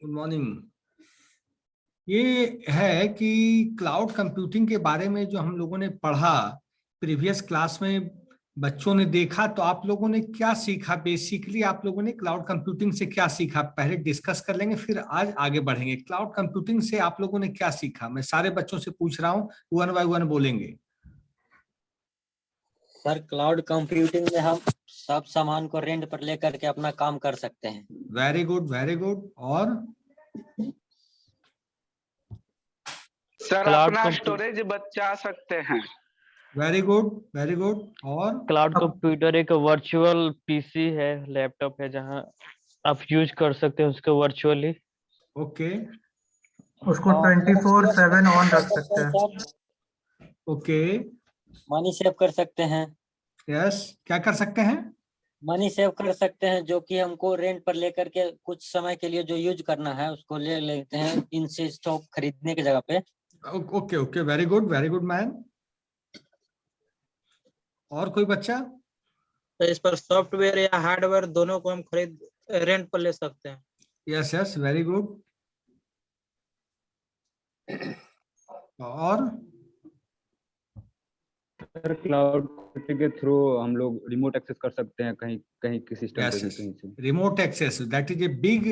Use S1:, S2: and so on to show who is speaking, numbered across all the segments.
S1: Good morning. ये है कि क्लाउड कंप्यूटिंग के बारे में जो हम लोगों ने पढ़ा प्रीवियस क्लास में, बच्चों ने देखा, तो आप लोगों ने क्या सीखा? बेसिकली आप लोगों ने क्लाउड कंप्यूटिंग से क्या सीखा, पहले डिस्कस कर लेंगे, फिर आज आगे बढ़ेंगे। क्लाउड कंप्यूटिंग से आप लोगों ने क्या सीखा? मैं सारे बच्चों से पूछ रहा हूँ, वन बाय वन बोलेंगे।
S2: सर, क्लाउड कंप्यूटिंग में हम सब सामान को रेंट पर लेकर के अपना काम कर सकते हैं।
S1: Very good, very good. और
S3: सर अपना स्टोरेज बचा सकते हैं।
S1: Very good, very good. और
S4: क्लाउड कंप्यूटर एक वर्चुअल पीसी है, लैपटॉप है, जहां आप यूज कर सकते हैं उसको वर्चुअली।
S1: ओके,
S5: उसको 24/7 ऑन रख सकते हैं।
S1: ओके,
S2: मनी सेव कर सकते हैं।
S1: यस, क्या कर सकते हैं?
S2: मनी सेव कर सकते हैं, जो कि हमको रेंट पर लेकर के कुछ समय के लिए जो यूज करना है उसको ले लेते हैं इनसे स्टॉक खरीदने की जगह पे।
S1: Okay okay, very good man. और कोई बच्चा?
S6: तो इस पर सॉफ्टवेयर या हार्डवेयर दोनों को हम खरीद रेंट पर ले सकते हैं।
S1: Yes yes, very good. और
S7: सर क्लाउड के थ्रू हम लोग रिमोट एक्सेस कर सकते हैं कहीं कहीं किसी सिस्टम पे भी कहीं से।
S1: Remote access, that is a big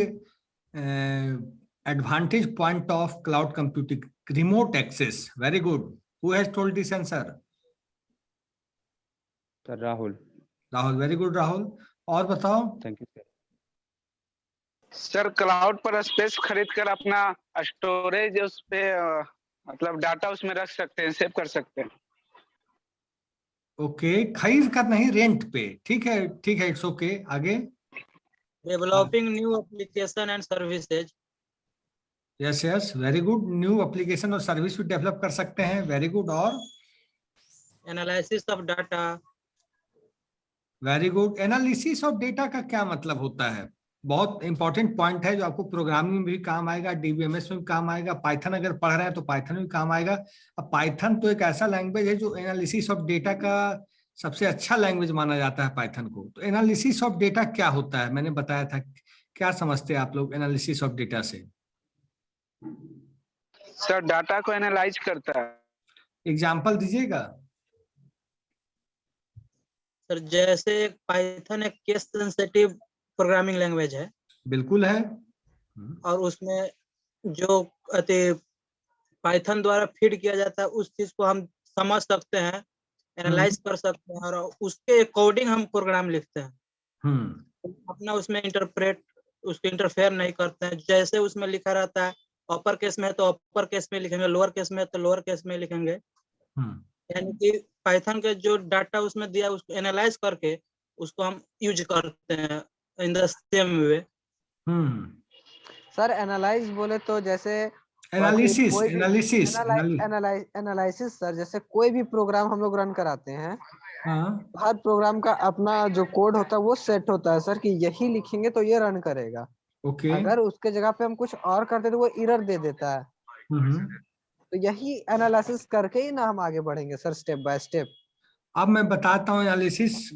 S1: advantage point of cloud computing, remote access. Very good. Who has told this answer?
S7: Sir Rahul.
S1: Rahul, very good Rahul. और बताओ।
S7: Thank you sir.
S3: Sir cloud पर स्पेस खरीद कर अपना स्टोरेज उस पे मतलब डाटा उसमें रख सकते हैं, सेव कर सकते हैं।
S1: ओके, खरीद कर नहीं, रेंट पे। ठीक है, ठीक है, इट्स ओके। आगे।
S6: Developing new application and services.
S1: Yes yes, very good. New application और सर्विस भी डेवलप कर सकते हैं। Very good. और
S6: analysis of data.
S1: Very good. Analysis of data का क्या मतलब होता है? बहुत इंपॉर्टेंट पॉइंट है जो आपको प्रोग्रामिंग में भी काम आएगा, डीबीएमएस में भी काम आएगा, पाइथन अगर पढ़ रहे हैं तो पाइथन में भी काम आएगा। अब पाइथन तो एक ऐसा लैंग्वेज है जो एनालिसिस ऑफ डेटा का सबसे अच्छा लैंग्वेज माना जाता है पाइथन को। तो एनालिसिस ऑफ डेटा क्या होता है, मैंने बताया था। क्या समझते हैं आप लोग एनालिसिस ऑफ डेटा से?
S3: सर डाटा को एनालाइज करता है।
S1: एग्जाम्पल दीजिएगा।
S6: सर जैसे पाइथन एक केस सेंसिटिव प्रोग्रामिंग लैंग्वेज है।
S1: बिल्कुल है।
S6: और उसमें जो पाइथन द्वारा फीड किया जाता है उस चीज को हम समझ सकते हैं, एनालाइज कर सकते हैं, और उसके अकॉर्डिंग हम प्रोग्राम लिखते हैं। अपना उसमें इंटरप्रेट उसको इंटरफेयर नहीं करते हैं। जैसे उसमें लिखा रहता है अपर केस में तो अपर केस में लिखेंगे, लोअर केस में तो लोअर केस में लिखेंगे। यानी कि पाइथन के जो डाटा उसमें दिया उसको एनालाइज करके उसको हम यूज करते हैं in the same way.
S8: Sir analyse बोले तो जैसे एनालिसिस सर, जैसे कोई भी प्रोग्राम हम लोग रन कराते हैं, हर प्रोग्राम का अपना जो कोड होता है वो सेट होता है सर कि यही लिखेंगे तो ये रन करेगा। अगर उसके जगह पे हम कुछ और करते तो वो एरर दे देता है। तो यही एनालिसिस करके ही ना हम आगे बढ़ेंगे सर, स्टेप बाय स्टेप।
S1: अब मैं बताता हूँ एनालिसिस।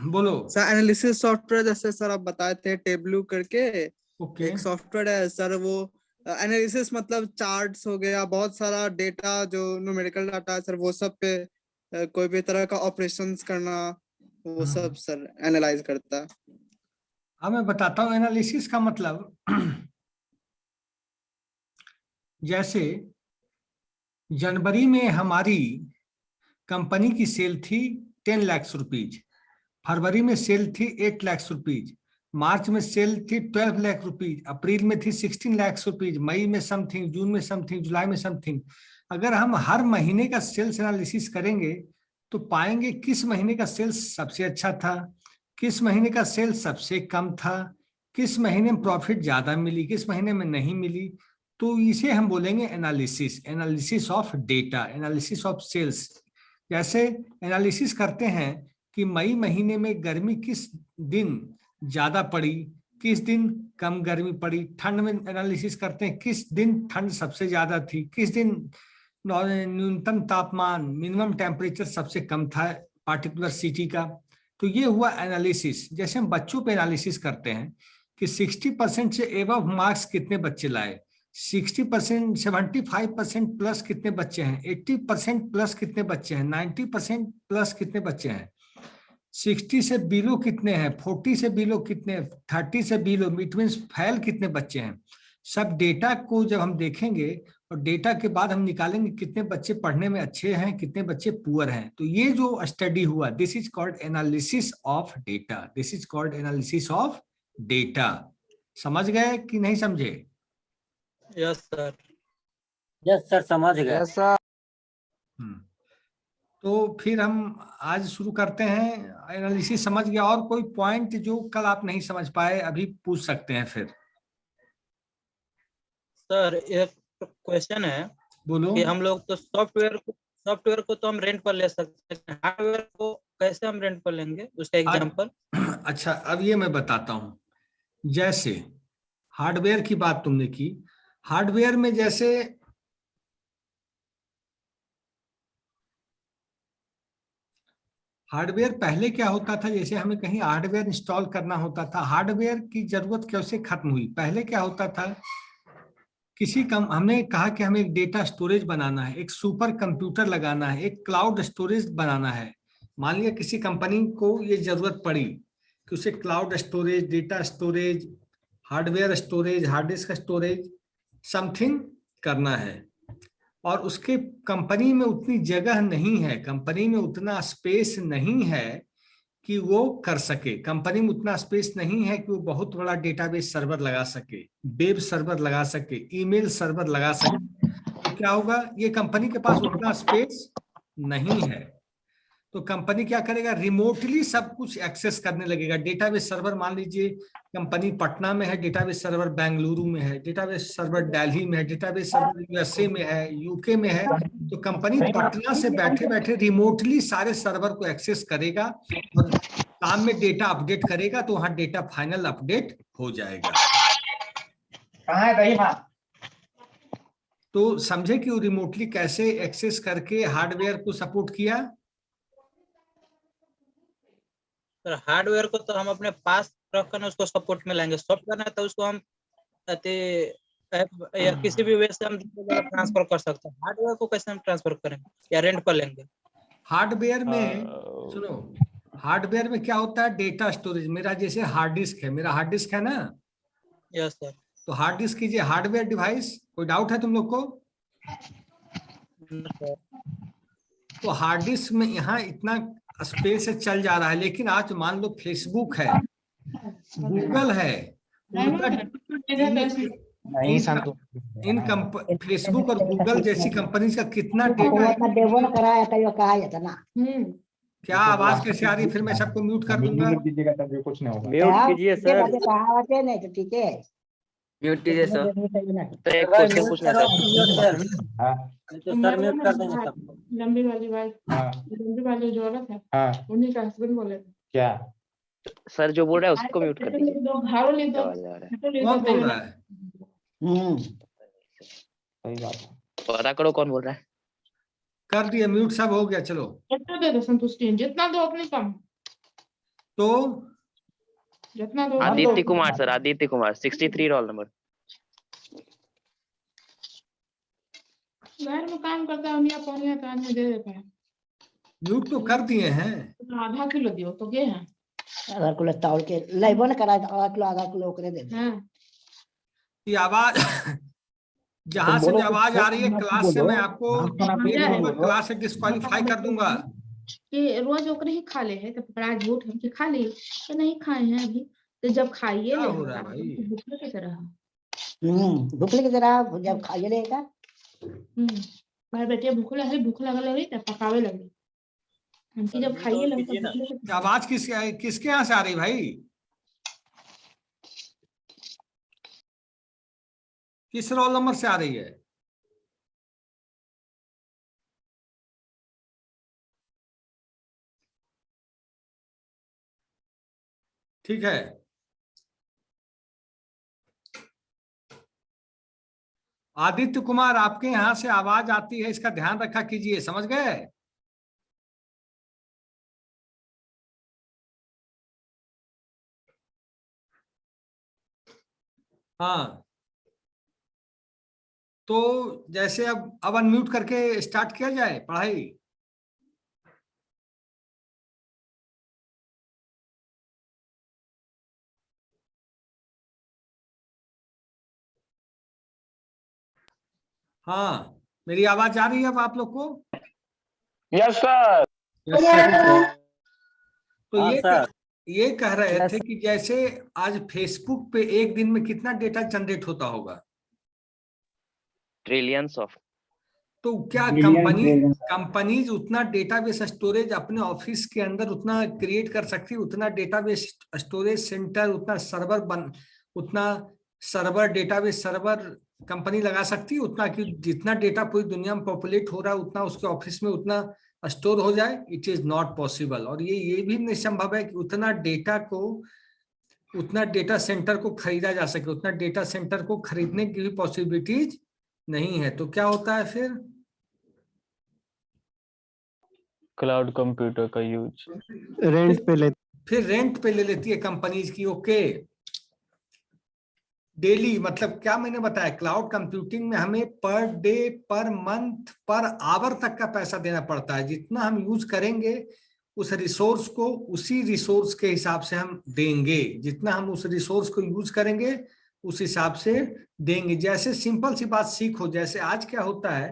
S1: बोलो
S9: सर। एनालिसिस सॉफ्टवेयर जैसे सर आप बताए थे टेबलू करके
S1: एक
S9: सॉफ्टवेयर है सर। वो एनालिसिस मतलब चार्ट्स हो गया, बहुत सारा डेटा जो न्यूमेरिकल डाटा है सर, वो सब पे कोई भी तरह का ऑपरेशंस करना, वो सब सर एनालाइज करता है।
S1: अब मैं बताता हूँ एनालिसिस का मतलब। जैसे जनवरी में हमारी कंपनी की सेल थी 10 लाख रुपीज, फरवरी में सेल थी 8 लाख रुपीज, मार्च में सेल थी 12 लाख रुपीज, अप्रैल में थी 16 लाख रुपीज, मई में समथिंग, जून में समथिंग, जुलाई में समथिंग। अगर हम हर महीने का सेल्स एनालिसिस करेंगे तो पाएंगे किस महीने का सेल्स सबसे अच्छा था, किस महीने का सेल्स सबसे कम था, किस महीने में प्रॉफिट ज्यादा मिली, किस महीने में नहीं मिली। तो इसे हम बोलेंगे analysis, analysis of data, analysis of sales. जैसे एनालिसिस करते हैं कि मई महीने में गर्मी किस दिन ज्यादा पड़ी, किस दिन कम गर्मी पड़ी। ठंड में एनालिसिस करते हैं किस दिन ठंड सबसे ज्यादा थी, किस दिन न्यूनतम तापमान, मिनिमम टेम्परेचर सबसे कम था पार्टिकुलर सिटी का। तो ये हुआ एनालिसिस। जैसे हम बच्चों पे एनालिसिस करते हैं कि 60% से एबव मार्क्स कितने बच्चे लाए, 60%, 75% प्लस कितने बच्चे हैं, 80% प्लस कितने बच्चे हैं, 90% प्लस कितने बच्चे हैं, 60 से बिलो कितने हैं, 40 से बिलो कितने, 30 से बिलो, इट मीन्स फेल कितने बच्चे हैं। सब डेटा को जब हम देखेंगे और डेटा के बाद हम निकालेंगे कितने बच्चे पढ़ने में अच्छे हैं, कितने बच्चे पुअर हैं। तो ये जो स्टडी हुआ, this is called analysis of data, this is called analysis of data. समझ गए कि नहीं समझे?
S6: Yes sir.
S2: यस सर, समझ गए।
S8: Yes sir.
S1: तो फिर हम आज शुरू करते हैं। एनालिसिस समझ गया, और कोई पॉइंट जो कल आप नहीं समझ पाए अभी पूछ सकते हैं फिर।
S6: सर एक क्वेश्चन है,
S1: बोलो।
S6: कि हम लोग तो सॉफ्टवेयर को तो हम रेंट पर ले सकते हैं, हार्डवेयर को कैसे हम रेंट पर लेंगे, उसका एग्जांपल।
S1: अच्छा, अब ये मैं बताता हूँ। जैसे हार्डवेयर की बात तुमने की, हार्डवेयर में जैसे हार्डवेयर पहले क्या होता था, जैसे हमें कहीं हार्डवेयर इंस्टॉल करना होता था, हार्डवेयर की जरूरत कैसे खत्म हुई। पहले क्या होता था, हमने कहा कि हमें एक डेटा स्टोरेज बनाना है, एक सुपर कंप्यूटर लगाना है, एक क्लाउड स्टोरेज बनाना है। मान लिया किसी कंपनी को ये जरूरत पड़ी कि उसे cloud storage, data storage, hardware storage, hard disk storage something करना है, और उसके कंपनी में उतनी जगह नहीं है, कंपनी में उतना स्पेस नहीं है कि वो कर सके। कंपनी में उतना स्पेस नहीं है कि वो बहुत बड़ा डेटाबेस सर्वर लगा सके, वेब सर्वर लगा सके, ईमेल सर्वर लगा सके। तो क्या होगा, ये कंपनी के पास उतना स्पेस नहीं है, तो कंपनी क्या करेगा, रिमोटली सब कुछ एक्सेस करने लगेगा। डेटाबेस सर्वर मान लीजिए कंपनी पटना में है, डेटाबेस सर्वर बेंगलुरु में है, डेटाबेस सर्वर दिल्ली में है, डेटाबेस सर्वर यूएसए में है, यूके में है। तो कंपनी पटना से बैठे बैठे रिमोटली सारे सर्वर को एक्सेस करेगा और काम में डेटा अपडेट करेगा, तो वहां डेटा फाइनल अपडेट हो जाएगा।
S10: कहाँ है दही भात?
S1: तो समझे कि वो रिमोटली कैसे एक्सेस करके हार्डवेयर को सपोर्ट किया।
S6: सर हार्डवेयर को तो हम अपने पास रखकर उसको सपोर्ट में लाएंगे, सॉफ्टवेयर है तो उसको हम या किसी भी वे से हम ट्रांसफर कर सकते हैं। हार्डवेयर को कैसे हम ट्रांसफर करेंगे या रेंट पर लेंगे?
S1: हार्डवेयर में सुनो, हार्डवेयर में क्या होता है, डेटा स्टोरेज। मेरा जैसे हार्ड डिस्क है, मेरा हार्ड डिस्क है ना।
S6: Yes sir.
S1: तो हार्ड डिस्क कीजिए हार्डवेयर डिवाइस। कोई डाउट है तुम लोग को? तो हार्ड डिस्क में यहाँ इतना स्पेस से चल जा रहा है, लेकिन आज मान लो फेसबुक है, गूगल है, फेसबुक और गूगल जैसी कंपनी का कितना डेटा। क्या आवाज कैसे आ रही? फिर मैं सबको म्यूट कर दूंगा।
S10: कुछ नहीं होगा।
S2: म्यूट कीजिए सर,
S8: ठीक है,
S2: म्यूट कीजिए सर। एक क्वेश्चन पूछना सर। तो सर म्यूट कर देंगे सबको।
S11: लंबी वाली बात, लंबी वाली जो औरत है, उन्हीं का हस्बैंड बोले
S10: क्या
S2: सर जो बोल रहा है उसको म्यूट कर दीजिए।
S1: कौन बोल रहा है?
S10: सही बात।
S2: पता करो कौन बोल रहा है।
S1: कर दिया म्यूट, सब हो गया। चलो
S11: दे दो संतुष्टि, जितना दो अपने कम।
S1: तो
S11: जितना दो।
S2: Aditya Kumar sir, Aditya Kumar 63 roll number.
S11: घर में काम करता है, उन्हीं पानी तो आदमी दे देता है।
S1: म्यूट तो कर दिए हैं।
S11: आधा किलो दियो तो गे हैं,
S8: आधा किलो तौल के लेबो न करा, आधा किलो ओकरे दे दे।
S1: ये आवाज जहां से भी आवाज आ रही है क्लास से, मैं आपको क्लास से डिस्क्वालीफाई कर दूंगा।
S11: कि रोज ओकरे ही खा ले है तो बड़ा झूठ हम कि खा ली तो नहीं खाए हैं अभी, तो जब खाइए ले
S1: हो रहा है भाई,
S11: भूखे की तरह।
S8: भूख लगे जरा, जब खाइए लेगा।
S11: मेरे बेटे भूख लगे, भूख लगल रही तो पकावे लगे, हमकी जब खाइए लगे।
S1: आवाज किसके यहाँ से आ रही भाई? किस रोल नंबर से आ रही है? ठीक है, आदित्य कुमार आपके यहां से आवाज आती है, इसका ध्यान रखा कीजिए। समझ गए? हाँ, तो जैसे अब अनम्यूट करके स्टार्ट किया जाए पढ़ाई। हाँ, मेरी आवाज आ रही है अब आप लोग को?
S3: Yes sir.
S1: तो
S2: हाँ,
S1: ये कह रहे थे कि जैसे आज फेसबुक पे एक दिन में कितना डेटा जनरेट होता होगा?
S12: Trillions of.
S1: तो क्या कंपनीज उतना डेटाबेस स्टोरेज अपने ऑफिस के अंदर उतना क्रिएट कर सकती है? उतना डेटाबेस स्टोरेज सेंटर, उतना सर्वर डेटाबेस सर्वर कंपनी लगा सकती है उतना, कि जितना डेटा पूरी दुनिया में पॉपुलेट हो रहा है उतना उसके ऑफिस में उतना स्टोर हो जाए? It is not possible. और ये भी नहीं संभव है कि उतना डेटा सेंटर को खरीदा जा सके। उतना डेटा सेंटर को खरीदने की भी पॉसिबिलिटीज नहीं है। तो क्या होता है
S4: क्लाउड कंप्यूटर का यूज
S1: फिर रेंट पे ले लेती है कंपनीज की। ओके, डेली मतलब क्या मैंने बताया, क्लाउड कंप्यूटिंग में हमें per day, per month, per hour तक का पैसा देना पड़ता है। जितना हम यूज करेंगे उस रिसोर्स को, उसी रिसोर्स के हिसाब से हम देंगे। जितना हम उस रिसोर्स को यूज करेंगे उस हिसाब से देंगे। जैसे सिंपल सी बात सीखो, जैसे आज क्या होता है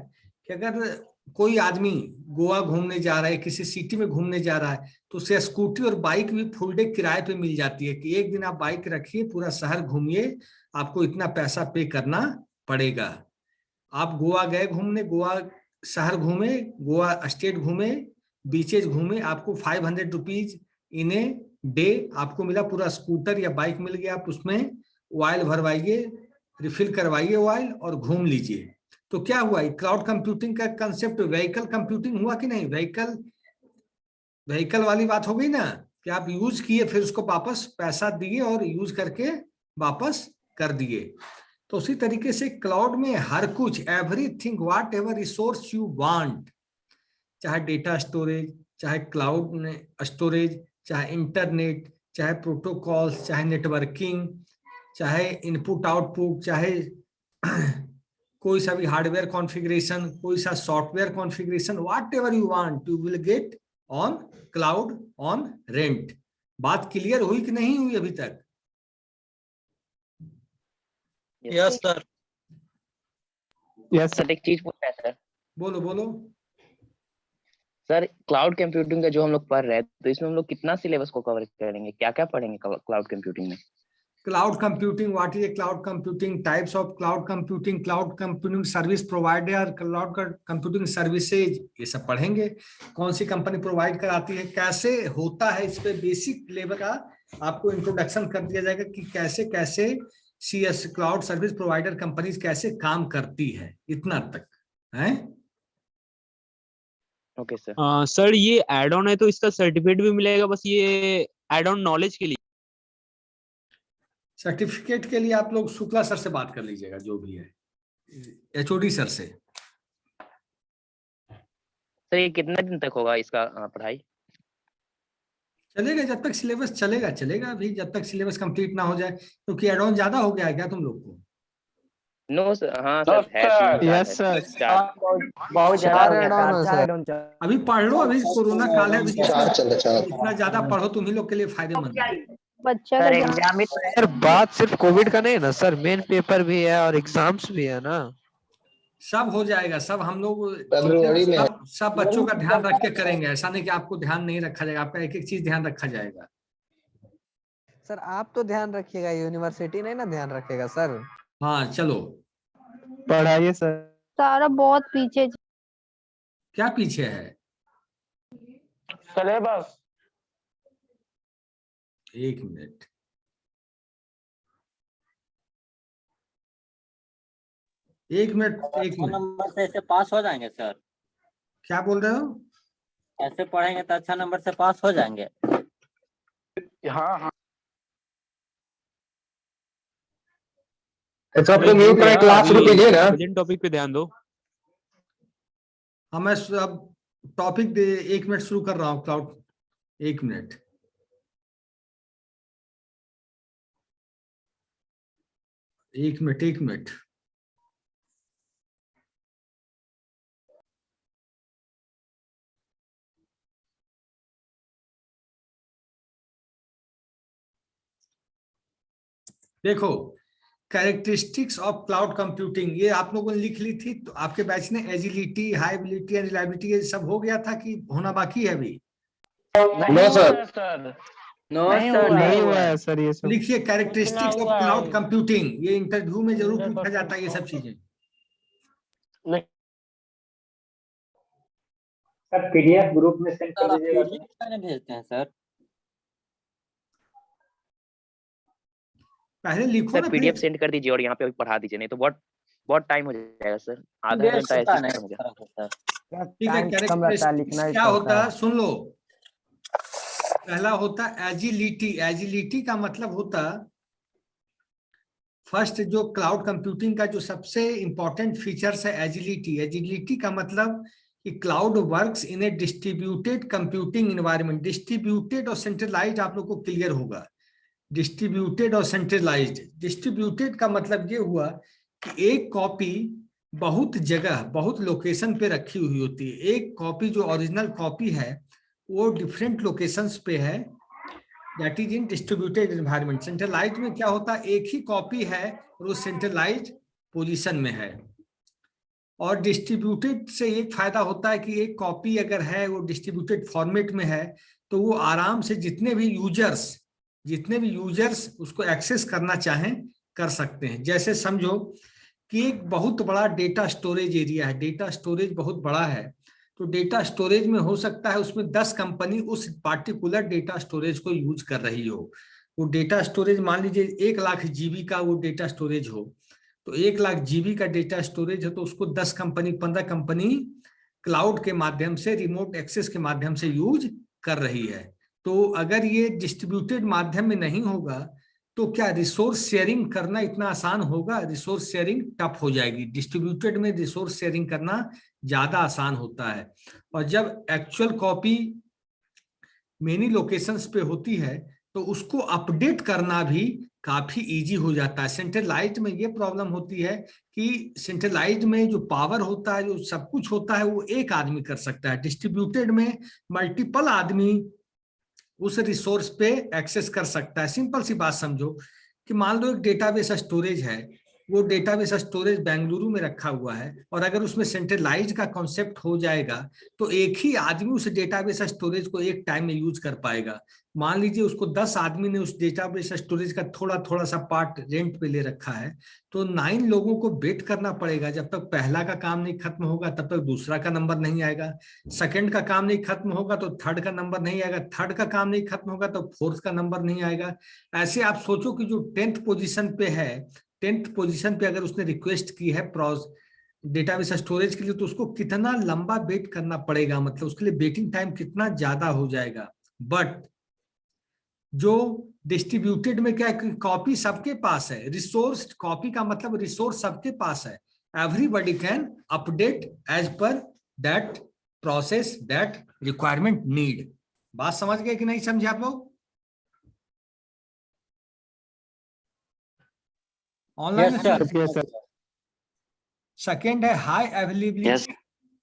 S1: कि अगर कोई आदमी गोवा घूमने जा रहा है, किसी सिटी में घूमने जा रहा है, तो उसे स्कूटी और बाइक भी फुल डे किराए पे मिल जाती है कि एक दिन आप बाइक रखिए, पूरा शहर घूमिए, आपको इतना पैसा पे करना पड़ेगा। आप गोवा गए घूमने, गोवा शहर घूमे, गोवा स्टेट घूमे, बीचेज घूमे, आपको 500 रुपीज इन ए डे आपको मिला। पूरा स्कूटर या बाइक मिल गया, आप उसमें ऑयल भरवाइए, रिफिल करवाइए ऑयल और घूम लीजिए। तो क्या हुआ, क्लाउड कंप्यूटिंग का कंसेप्ट व्हीकल कंप्यूटिंग हुआ कि नहीं? व्हीकल वाली बात हो गई ना, कि आप यूज किए फिर उसको वापस पैसा दिए और यूज करके वापस कर दिए। तो उसी तरीके से क्लाउड में हर कुछ, everything, what ever resource you want, चाहे डेटा स्टोरेज, चाहे क्लाउड स्टोरेज, चाहे इंटरनेट, चाहे प्रोटोकॉल्स, चाहे नेटवर्किंग, चाहे इनपुट आउटपुट, चाहे कोई सा भी हार्डवेयर कॉन्फ़िगरेशन, कोई सा software configuration, what ever you want you will get on cloud on rent. बात क्लियर हुई कि नहीं हुई अभी तक?
S6: Yes sir.
S12: यस सर, एक चीज पूछना है सर।
S1: बोलो बोलो
S12: सर, क्लाउड कंप्यूटिंग का जो हम लोग पढ़ रहे हैं, तो इसमें हम लोग कितना सिलेबस को कवर करेंगे, क्या क्या पढ़ेंगे क्लाउड कंप्यूटिंग में?
S1: Cloud computing, what is a cloud computing, types of cloud computing service provider, cloud computing services, ये सब पढ़ेंगे। कौन सी कंपनी प्रोवाइड कराती है, कैसे होता है, इस पे बेसिक लेवल का आपको इंट्रोडक्शन कर दिया जाएगा कि कैसे कैसे CS cloud service provider companies कैसे काम करती है, इतना तक है।
S12: Okay sir.
S13: सर ये एड ऑन है तो इसका सर्टिफिकेट भी मिलेगा, बस ये एड ऑन नॉलेज के लिए?
S1: सर्टिफिकेट के लिए आप लोग शुक्ला सर से बात कर लीजिएगा, जो भी है HOD सर से।
S12: सर ये कितने दिन तक होगा इसका पढ़ाई?
S1: चलेगा जब तक सिलेबस चलेगा अभी, जब तक सिलेबस कंप्लीट ना हो जाए, क्योंकि एड ऑन ज्यादा हो गया है क्या तुम लोग को?
S12: नो सर, हाँ सर,
S8: यस सर,
S12: बहुत
S8: ज्यादा।
S1: अभी पढ़ लो, अभी कोरोना काल है, अभी जितना ज्यादा पढ़ो तुम ही लोग के लिए फायदेमंद है।
S12: सर एग्जाम ही
S8: सर बात सिर्फ कोविड का नहीं है ना सर, मेन पेपर भी है और एग्जाम्स भी है ना।
S1: सब हो जाएगा, सब हम लोग सब बच्चों का ध्यान रख के करेंगे। ऐसा नहीं कि आपको ध्यान नहीं रखा जाएगा, आपका एक एक चीज ध्यान रखा जाएगा।
S8: सर आप तो ध्यान रखिएगा, यूनिवर्सिटी नहीं ना ध्यान रखेगा सर।
S1: हाँ चलो
S8: पढ़ाइए सर।
S14: सारा बहुत पीछे।
S1: क्या पीछे है?
S3: सिलेबस।
S1: एक मिनट, एक मिनट
S2: नंबर से ऐसे पास हो जाएंगे सर?
S1: क्या बोल रहे हो?
S2: ऐसे पढ़ेंगे तो अच्छा नंबर से पास हो जाएंगे?
S3: हाँ हाँ।
S10: सबको म्यूट करें, क्लास शुरू कीजिए ना।
S13: टॉपिक पे ध्यान दो।
S1: हाँ मैं अब टॉपिक 1 मिनट शुरू कर रहा हूँ क्लाउड। 1 मिनट। एक मिनट। देखो, कैरेक्टरिस्टिक्स ऑफ क्लाउड कंप्यूटिंग ये आप लोगों ने लिख ली थी, तो आपके बैच ने agility, high ability and reliability ये सब हो गया था कि होना बाकी है अभी?
S10: नो सर,
S13: नहीं हुआ है सर ये सब।
S1: लिखिए कैरेक्टरिस्टिक्स ऑफ क्लाउड कंप्यूटिंग, ये इंटरव्यू में जरूर पूछा जाता है ये सब चीजें।
S15: सर पीडीएफ ग्रुप में सेंड कर दीजिएगा।
S2: भेजते हैं सर।
S1: पहले लिखो
S12: सर पीडीएफ सेंड कर दीजिए और यहाँ पे पढ़ा दीजिए, नहीं तो बहुत टाइम हो जाएगा सर, आधा घंटा ऐसे ही खत्म हो जाएगा।
S1: ठीक है, कैरेक्टरिस्टिक्स क्या होता है सुन लो। पहला होता एजिलिटी। एजिलिटी का मतलब होता, फर्स्ट जो क्लाउड कंप्यूटिंग का जो सबसे इंपॉर्टेंट फीचर्स है एजिलिटी। एजिलिटी का मतलब कि cloud works in A distributed computing environment. Distributed और सेंट्रलाइज्ड आप लोग को क्लियर होगा। डिस्ट्रीब्यूटेड और सेंट्रलाइज्ड। डिस्ट्रीब्यूटेड का मतलब ये हुआ कि एक कॉपी बहुत जगह, बहुत लोकेशन पे रखी हुई होती है। एक कॉपी जो ओरिजिनल कॉपी है वो डिफरेंट लोकेशंस पे है, that is in distributed environment. Centralised में क्या होता है, एक ही कॉपी है और वो सेंट्रलाइज्ड पोजीशन में है। और डिस्ट्रीब्यूटेड से एक फायदा होता है कि एक कॉपी अगर है वो डिस्ट्रीब्यूटेड फॉर्मेट में है तो वो आराम से जितने भी यूजर्स उसको एक्सेस करना चाहें कर सकते हैं। जैसे समझो कि एक बहुत बड़ा डेटा स्टोरेज एरिया है, डेटा स्टोरेज बहुत बड़ा है, तो डेटा स्टोरेज में हो सकता है उसमें 10 कंपनी उस पार्टिकुलर डेटा स्टोरेज को यूज कर रही हो। वो डेटा स्टोरेज मान लीजिए 1 लाख जीबी का वो डेटा स्टोरेज हो, तो 1 लाख जीबी का डेटा स्टोरेज है तो उसको 10 कंपनी 15 कंपनी क्लाउड के माध्यम से, रिमोट एक्सेस के माध्यम से यूज कर रही है। तो अगर ये डिस्ट्रीब्यूटेड माध्यम में नहीं होगा तो क्या रिसोर्स शेयरिंग करना इतना आसान होगा? रिसोर्स शेयरिंग टफ हो जाएगी। डिस्ट्रीब्यूटेड में रिसोर्स शेयरिंग करना ज्यादा आसान होता है। और जब एक्चुअल कॉपी मेनी लोकेशंस पे होती है तो उसको अपडेट करना भी काफी इजी हो जाता है। सेंट्रलाइज्ड में ये प्रॉब्लम होती है कि सेंट्रलाइज्ड में जो पावर होता है, जो सब कुछ होता है, वो एक आदमी कर सकता है। डिस्ट्रीब्यूटेड में मल्टीपल आदमी उस रिसोर्स पे एक्सेस कर सकता है। सिंपल सी बात समझो कि मान लो एक डेटाबेस स्टोरेज है, वो डेटाबेस स्टोरेज बेंगलुरु में रखा हुआ है और अगर उसमें सेंट्रलाइज का कॉन्सेप्ट हो जाएगा तो एक ही आदमी उस डेटाबेस स्टोरेज को एक टाइम में यूज कर पाएगा। मान लीजिए उसको 10 आदमी ने उस डेटाबेस स्टोरेज का थोड़ा थोड़ा सा पार्ट रेंट पे ले रखा है, तो 9 लोगों को वेट करना पड़ेगा। जब तक पहला का काम नहीं खत्म होगा तब तक दूसरा का नंबर नहीं आएगा, सेकंड का काम नहीं खत्म होगा तो थर्ड का नंबर नहीं आएगा, थर्ड का काम नहीं खत्म होगा तो फोर्थ का नंबर नहीं आएगा। ऐसे आप सोचो कि जो 10th पोजीशन पे है, 10th पोजीशन पे अगर उसने रिक्वेस्ट की है डेटाबेस स्टोरेज के लिए तो उसको कितना लंबा वेट करना पड़ेगा, मतलब उसके लिए वेटिंग टाइम कितना ज्यादा हो जाएगा। बट जो डिस्ट्रीब्यूटेड में क्या है, कॉपी सबके पास है, रिसोर्स कॉपी का मतलब रिसोर्स सबके पास है। Everybody can update as per that process that requirement need. बात समझ गए कि नहीं समझे आप लोग? ऑनलाइन सेकेंड है high availability.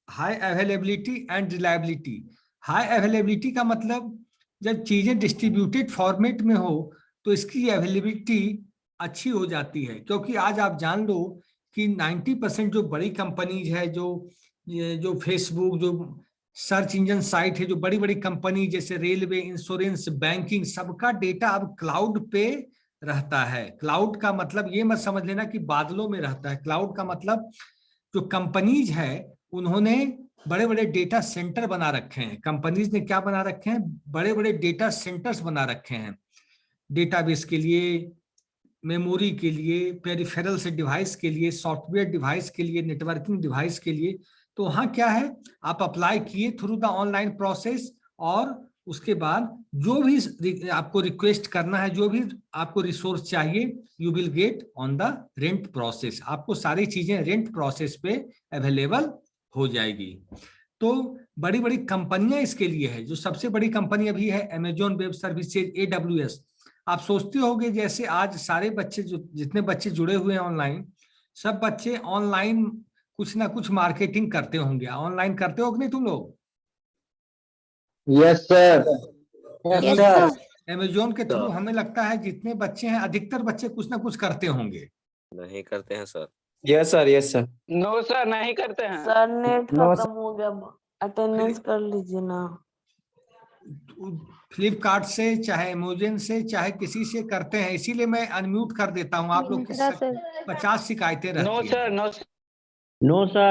S1: High availability and reliability. High availability का मतलब जब चीजें डिस्ट्रीब्यूटेड फॉर्मेट में हो तो इसकी अवेलेबिलिटी अच्छी हो जाती है, क्योंकि आज आप जान लो कि 90% जो बड़ी कंपनीज है, जो फेसबुक, जो सर्च इंजन साइट है, जो बड़ी बड़ी कंपनी जैसे रेलवे, इंश्योरेंस, बैंकिंग, सबका डेटा अब क्लाउड पे रहता है। क्लाउड का मतलब ये मत समझ लेना कि बादलों में रहता है। क्लाउड का मतलब जो कंपनीज है उन्होंने बड़े बड़े डेटा सेंटर बना रखे हैं। कंपनीज ने क्या बना रखे हैं? बड़े बड़े डेटा सेंटर्स बना रखे हैं, डेटाबेस के लिए, मेमोरी के लिए, पेरिफेरल्स डिवाइस के लिए, सॉफ्टवेयर डिवाइस के लिए, नेटवर्किंग डिवाइस के लिए। तो वहां क्या है, आप अप्लाई किए थ्रू द ऑनलाइन प्रोसेस और उसके बाद जो भी आपको रिक्वेस्ट करना है, जो भी आपको रिसोर्स चाहिए, you will get on the rent process. आपको सारी चीजें रेंट प्रोसेस पे अवेलेबल हो जाएगी। तो बड़ी बड़ी कंपनियां इसके लिए है। जो सबसे बड़ी कंपनी अभी है अमेजॉन वेब सर्विसेज, AWS। आप सोचते होगे जैसे आज सारे बच्चे जितने बच्चे जुड़े हुए हैं ऑनलाइन, सब बच्चे ऑनलाइन कुछ ना कुछ मार्केटिंग करते होंगे। ऑनलाइन करते हो कि नहीं तुम लोग?
S15: Yes sir.
S1: अमेजोन के थ्रू हमें लगता है जितने बच्चे हैं अधिकतर बच्चे कुछ ना कुछ करते होंगे।
S16: नहीं करते हैं sir.
S10: Yes sir, yes sir.
S3: No sir, नहीं करते हैं।
S17: सर नेट खत्म हो गया, अटेंडेंस कर लीजिए ना।
S1: फ्लिपकार्ट से चाहे अमेजोन से चाहे किसी से करते हैं, इसीलिए मैं अनम्यूट कर देता हूँ। आप लोग की 50 शिकायतें रहती
S3: नो
S1: हैं।
S3: सर, नो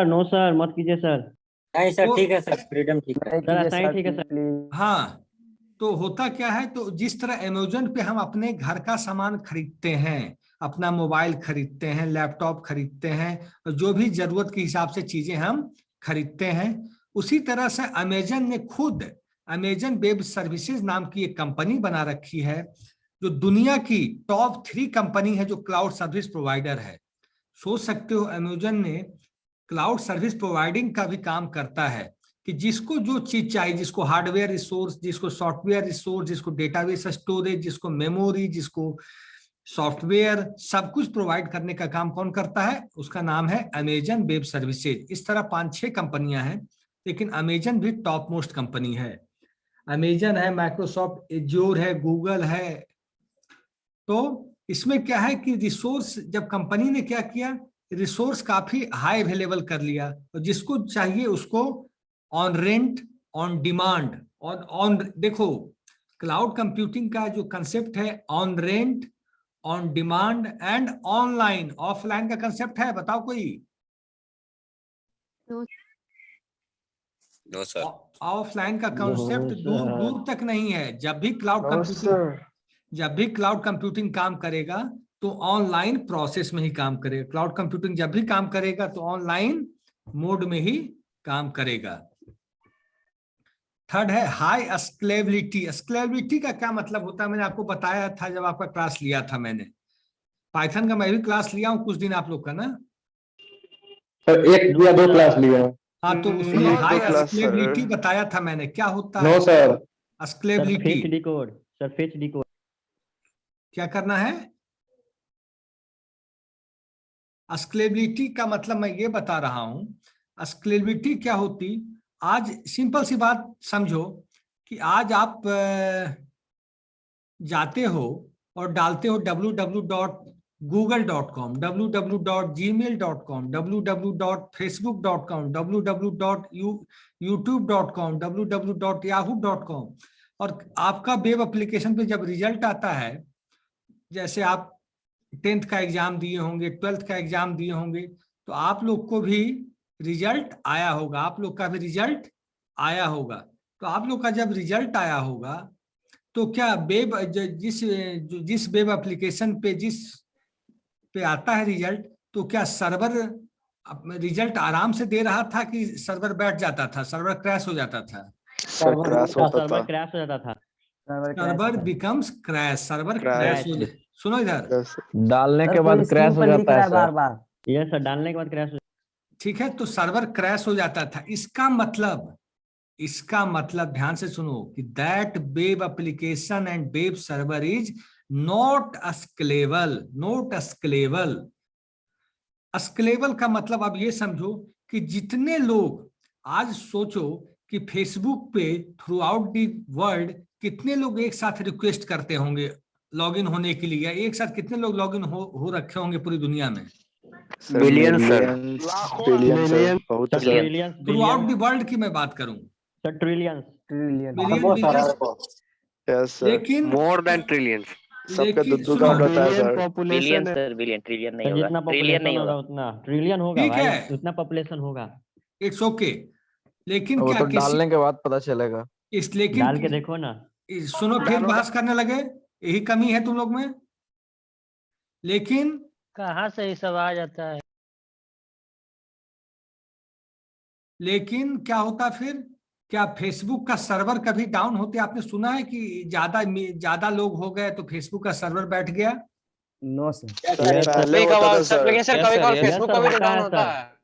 S4: नो सर मत कीजिए सर।
S2: नहीं सर, ठीक है सर, फ्रीडम ठीक है
S4: सर, ठीक है सर।
S1: हाँ, तो होता क्या है, तो जिस तरह अमेजोन पे हम अपने घर का सामान खरीदते हैं, अपना मोबाइल खरीदते हैं, लैपटॉप खरीदते हैं, जो भी जरूरत के हिसाब से चीजें हम खरीदते हैं, उसी तरह से अमेजन ने खुद अमेजन वेब सर्विसेज नाम की एक कंपनी बना रखी है, जो दुनिया की टॉप 3 कंपनी है जो क्लाउड सर्विस प्रोवाइडर है। सोच सकते हो अमेजन ने क्लाउड सर्विस प्रोवाइडिंग का भी काम करता है कि जिसको जो चीज चाहिए, जिसको हार्डवेयर रिसोर्स, जिसको सॉफ्टवेयर रिसोर्स, जिसको डेटाबेस स्टोरेज, जिसको मेमोरी, जिसको सॉफ्टवेयर, सब कुछ प्रोवाइड करने का काम कौन करता है? उसका नाम है अमेजन वेब सर्विसेज। इस तरह 5-6 कंपनियां हैं, लेकिन अमेजन भी टॉप मोस्ट कंपनी है। अमेजन है, माइक्रोसॉफ्ट एज्योर है, गूगल है। तो इसमें क्या है कि रिसोर्स, जब कंपनी ने क्या किया, रिसोर्स काफी हाई अवेलेबल कर लिया, और जिसको चाहिए उसको on rent, on demand, on देखो क्लाउड कंप्यूटिंग का जो कंसेप्ट है, on rent, on demand and online. Offline का कंसेप्ट है, बताओ कोई?
S16: No sir.
S1: ऑफलाइन का कंसेप्ट दूर दूर तक नहीं है। जब भी क्लाउड कंप्यूटिंग काम करेगा तो ऑनलाइन प्रोसेस में ही काम करेगा। क्लाउड कंप्यूटिंग जब भी काम करेगा तो ऑनलाइन मोड में ही काम करेगा। थर्ड है हाई स्केलेबिलिटी। स्केलेबिलिटी का क्या मतलब होता है, मैंने आपको बताया था जब आपका क्लास लिया था मैंने। पाइथन का मैं भी क्लास लिया हूँ कुछ दिन आप लोग का ना।
S15: सर 1 या 2 क्लास लिया।
S1: हाँ, तो उसमें हाई स्केलेबिलिटी बताया था मैंने। क्या होता
S15: नो
S1: है
S15: सर।
S1: स्केलेबिलिटी?
S4: फेच डिकोड
S1: क्या करना है? स्केलेबिलिटी का मतलब मैं ये बता रहा हूं। स्केलेबिलिटी क्या होती, आज सिंपल सी बात समझो कि आज आप जाते हो और डालते हो www.google.com, www.gmail.com, www.facebook.com, www.youtube.com, www.yahoo.com, और आपका वेब एप्लीकेशन पे जब रिजल्ट आता है, जैसे आप 10th का एग्जाम दिए होंगे, 12th का एग्जाम दिए होंगे, तो आप लोग को भी रिजल्ट आया होगा, आप लोग का भी रिजल्ट आया होगा। तो आप लोग का जब रिजल्ट आया होगा तो क्या वेब जिस वेब एप्लीकेशन पे आता है रिजल्ट, तो क्या सर्वर रिजल्ट आराम से दे रहा था कि सर्वर बैठ जाता था, सर्वर क्रैश हो जाता था?
S4: सर्वर क्रैश हो जाता था।
S1: Server becomes crash, server crash हो जाता। सुनो इधर,
S13: डालने के बाद क्रैश हो जाता है बार बार।
S4: यस सर, डालने के बाद क्रैश हो।
S1: ठीक है, तो सर्वर क्रैश हो जाता था। इसका मतलब ध्यान से सुनो कि that web application and web server is not scalable. Scalable का मतलब अब ये समझो कि जितने लोग, आज सोचो कि फेसबुक पे थ्रू आउट दी वर्ल्ड कितने लोग एक साथ रिक्वेस्ट करते होंगे लॉगिन होने के लिए, या एक साथ कितने लोग लॉगिन हो रखे होंगे पूरी दुनिया में?
S10: Billion sir,
S1: through out the world की मैं बात करूं,
S4: ट्रिलियंस।
S1: लेकिन
S10: मोर देन ट्रिलियंस। सबका दूध का रहता है sir.
S12: Billion sir, billion, trillion नहीं होगा।
S4: जितना
S12: ट्रिलियन नहीं होगा,
S4: उतना ट्रिलियन होगा
S1: ठीक
S4: भाई,
S1: है,
S4: उतना पॉपुलेशन होगा।
S1: It's okay. लेकिन
S13: वो
S1: क्या
S13: तो डालने के बाद पता चलेगा।
S1: लेकिन
S4: डाल के देखो ना।
S1: सुनो, फिर बहस करने लगे, यही कमी है तुम लोग में। लेकिन
S18: कहाँ से ये सब आ जाता है?
S1: लेकिन क्या होता फिर, क्या फेसबुक का सर्वर कभी डाउन होते आपने सुना है कि ज्यादा लोग हो गए तो फेसबुक का सर्वर बैठ गया?
S13: No sir.
S10: पहले होता था सर।
S18: कभी फेसबुक का भी डाउन होता है।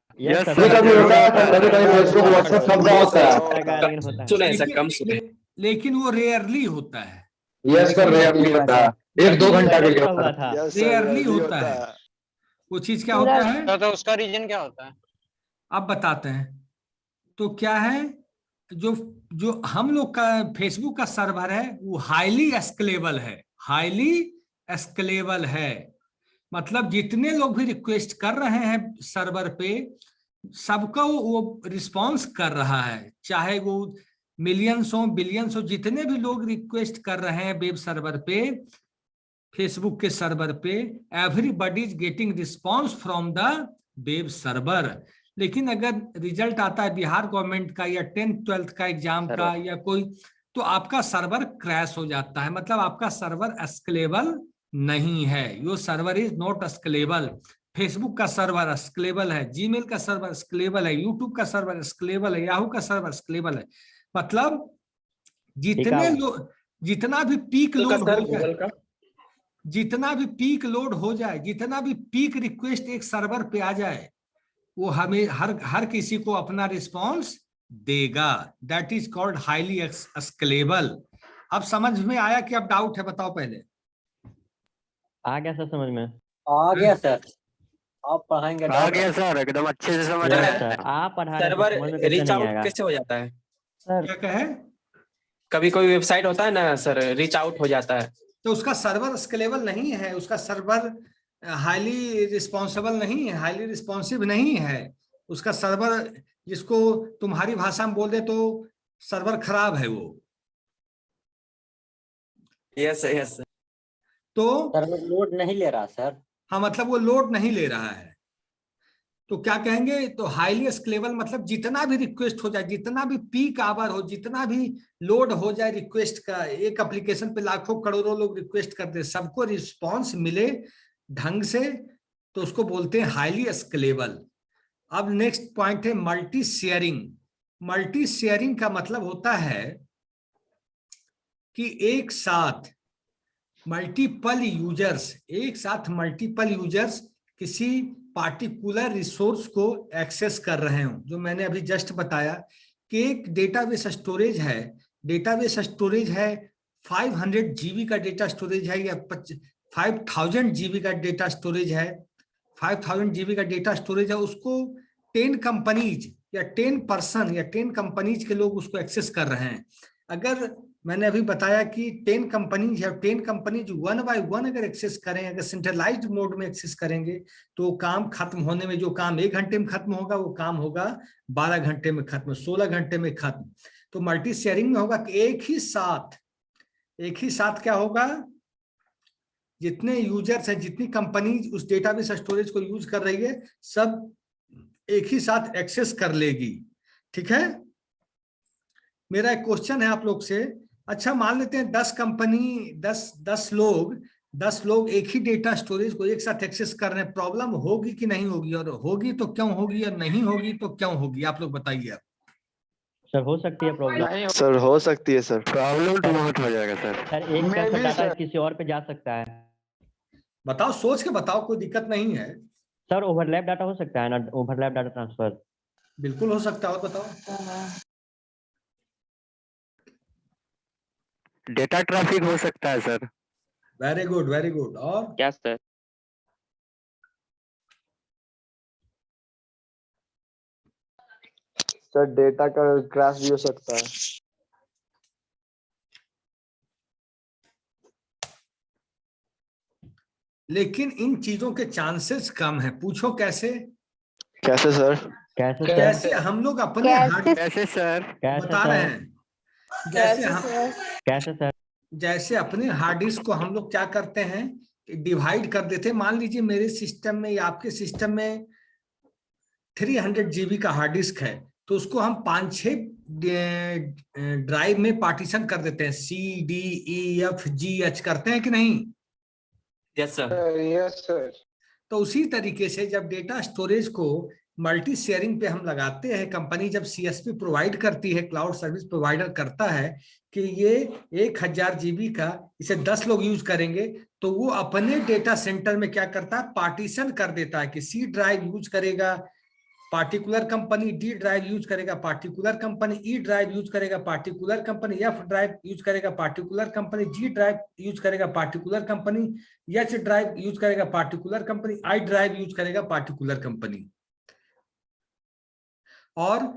S1: लेकिन वो रेयरली होता है।
S15: यस सर, रेयरली होता है। 1-2 घंटा के लिए
S13: हुआ
S15: होता
S13: था।
S1: रेयरली होता है। वो चीज क्या होता है,
S18: तो उसका रीजन क्या होता है?
S1: अब बताते हैं। तो क्या है, जो जो हम लोग का फेसबुक का सर्वर है वो हाईली स्केलेबल है, हाईली स्केलेबल है। मतलब जितने लोग भी रिक्वेस्ट कर रहे हैं सर्वर पे, सबका वो रिस्पांस कर रहा है, चाहे वो मिलियंस हो बिलियंस हो, जितने भी लोग रिक्वेस्ट कर रहे हैं वेब सर्वर पे, फेसबुक के सर्वर पे, everybody is getting response from the web server. लेकिन अगर रिजल्ट आता है बिहार गवर्नमेंट का या 10th-12th का एग्जाम का या कोई, तो आपका सर्वर क्रैश हो जाता है, मतलब आपका सर्वर स्केलेबल नहीं है। Your server is not scalable. Facebook का सर्वर स्केलेबल है, जीमेल का सर्वर स्केलेबल है, यूट्यूब का सर्वर स्केलेबल है, याहू का सर्वर स्केलेबल है। मतलब जितने लोग, जितना भी पीक लोड हो जाए, जितना भी पीक लोड हो जाए, जितना भी पीक रिक्वेस्ट एक सर्वर पे आ जाए, वो हमें हर किसी को अपना रिस्पांस देगा। That is called highly scalable. अब समझ में आया कि अब डाउट है, बताओ पहले।
S13: आ गया सर समझ में?
S2: आ गया सर, आप पढ़ाएंगे?
S10: आ गया सर, एकदम अच्छे से समझ
S13: यस
S10: आया।
S13: सर, आप पढ़ा रहे हैं तो
S18: सर्वर
S13: समझ में कैसे
S18: रीच
S13: नहीं
S18: आउट
S13: आएगा?
S18: कैसे हो जाता है?
S1: क्या कहे,
S18: कभी कोई वेबसाइट होता है ना सर, रीच आउट हो जाता है,
S1: तो उसका सर्वर स्केलेबल नहीं है, उसका सर्वर हाईली रिस्पॉन्सिबल नहीं है, हाईली रिस्पॉन्सिव नहीं है। उसका सर्वर, जिसको तुम्हारी भाषा में बोल दे तो सर्वर खराब है वो।
S18: Yes yes.
S1: तो
S2: सर्वर लोड नहीं ले रहा सर।
S1: हाँ, मतलब वो लोड नहीं ले रहा है, तो क्या कहेंगे, तो हाईली स्केलेबल मतलब जितना भी रिक्वेस्ट हो जाए, जितना भी पीक आवर हो, जितना भी लोड हो जाए रिक्वेस्ट का, एक एप्लीकेशन पे लाखों करोड़ों लोग रिक्वेस्ट करते हैं, सबको रिस्पांस मिले ढंग से, तो उसको बोलते हैं हाईली स्केलेबल। अब नेक्स्ट पॉइंट है मल्टी शेयरिंग। मल्टी शेयरिंग का मतलब होता है कि एक साथ मल्टीपल यूजर्स, एक साथ मल्टीपल यूजर्स किसी पार्टिकुलर रिसोर्स को एक्सेस कर रहे हो। जो मैंने अभी जस्ट बताया कि एक डेटाबेस स्टोरेज है, डेटाबेस स्टोरेज है 500 GB का डेटा स्टोरेज है, या 5000 GB का डेटा स्टोरेज है, 5000 GB का डेटा स्टोरेज है, उसको 10 कंपनीज या 10 पर्सन या 10 कंपनीज के लोग उसको एक्सेस कर रहे हैं। अगर मैंने अभी बताया कि 10 कंपनीज है, 10 कंपनीज 1 बाय 1 अगर एक्सेस करें, अगर सेंट्रलाइज्ड मोड में एक्सेस करेंगे, तो काम खत्म होने में, जो काम 1 घंटे में खत्म होगा वो काम होगा 12 घंटे में खत्म, 16 घंटे में खत्म। तो मल्टी शेयरिंग में होगा कि एक ही साथ क्या होगा, जितने यूजर्स हैं, जितनी कंपनी उस डेटाबेस स्टोरेज को यूज कर रही है, सब एक ही साथ एक्सेस कर लेगी। ठीक है, मेरा एक क्वेश्चन है आप लोग से। अच्छा, मान लेते हैं 10 कंपनी, 10 लोग एक ही डेटा स्टोरेज को एक साथ एक्सेस कर रहे हैं, प्रॉब्लम होगी कि नहीं होगी, और होगी तो क्यों होगी, और नहीं होगी तो क्यों होगी, आप लोग बताइए।
S13: सर हो सकती है प्रॉब्लम।
S10: सर हो सकती है सर, प्रॉब्लम तो बहुत हो जाएगा सर।
S13: सर एक तरफ का डाटा किसी और पे जा सकता है।
S1: बताओ, सोच के बताओ, कोई दिक्कत नहीं है।
S13: सर ओवरलैप डाटा हो सकता है ना, ओवरलैप डाटा ट्रांसफर?
S1: बिल्कुल हो सकता है, और बताओ।
S10: डेटा ट्रैफिक हो सकता है sir.
S1: Very good, very good. और
S12: क्या सर?
S10: सर डेटा का क्रैश भी हो सकता है।
S1: लेकिन इन चीजों के चांसेस कम है। पूछो कैसे?
S10: कैसे सर?
S1: कैसे हम लोग अपने
S10: कैसे सर?
S1: बता रहे हैं,
S13: कैसे सर?
S1: जैसे अपने हार्ड डिस्क को हम लोग क्या करते हैं, डिवाइड कर देते हैं। मान लीजिए मेरे सिस्टम में या आपके सिस्टम में 300 GB का हार्ड डिस्क है, तो उसको हम 5-6 ड्राइव में पार्टीशन कर देते हैं, CDEFGH करते हैं कि नहीं?
S18: Yes sir.
S10: Yes sir.
S1: तो उसी तरीके से जब डेटा स्टोरेज को मल्टी शेयरिंग पे हम लगाते हैं, कंपनी जब CSP प्रोवाइड करती है, क्लाउड सर्विस प्रोवाइडर करता है कि ये 1000 GB का, इसे 10 लोग यूज करेंगे, तो वो अपने डेटा सेंटर में क्या करता है, पार्टीशन कर देता है कि C ड्राइव यूज करेगा particular company D drive use करेगा, particular company E drive use करेगा, particular company F drive use करेगा, particular company G drive use करेगा, particular company H drive use करेगा, particular company I drive use करेगा, particular company. और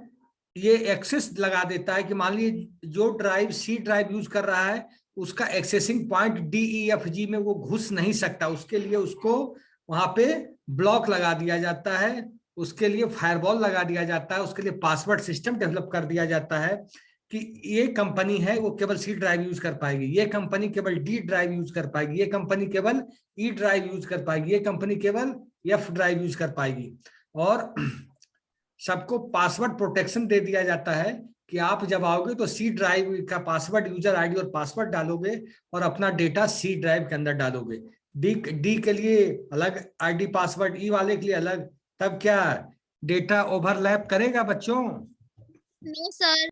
S1: ये access लगा देता है कि मान लीजिए जो ड्राइव सी ड्राइव यूज कर रहा है उसका accessing point D E F जी में वो घुस नहीं सकता, उसके लिए उसको वहां पे ब्लॉक लगा दिया जाता है, उसके लिए फायरवॉल लगा दिया जाता है, उसके लिए पासवर्ड सिस्टम डेवलप कर दिया जाता है कि ये कंपनी है वो केवल सी ड्राइव यूज कर पाएगी, ये कंपनी केवल डी ड्राइव यूज कर पाएगी, ये कंपनी केवल ई ड्राइव यूज कर पाएगी, ये कंपनी केवल एफ ड्राइव यूज कर पाएगी। और सबको पासवर्ड प्रोटेक्शन दे दिया जाता है कि आप जब आओगे तो सी ड्राइव का पासवर्ड, यूजर आईडी और पासवर्ड डालोगे और अपना डेटा सी ड्राइव के अंदर डालोगे। डी के लिए अलग आईडी पासवर्ड, ई वाले के लिए अलग, तब क्या डेटा ओवरलैप करेगा बच्चों?
S17: No sir.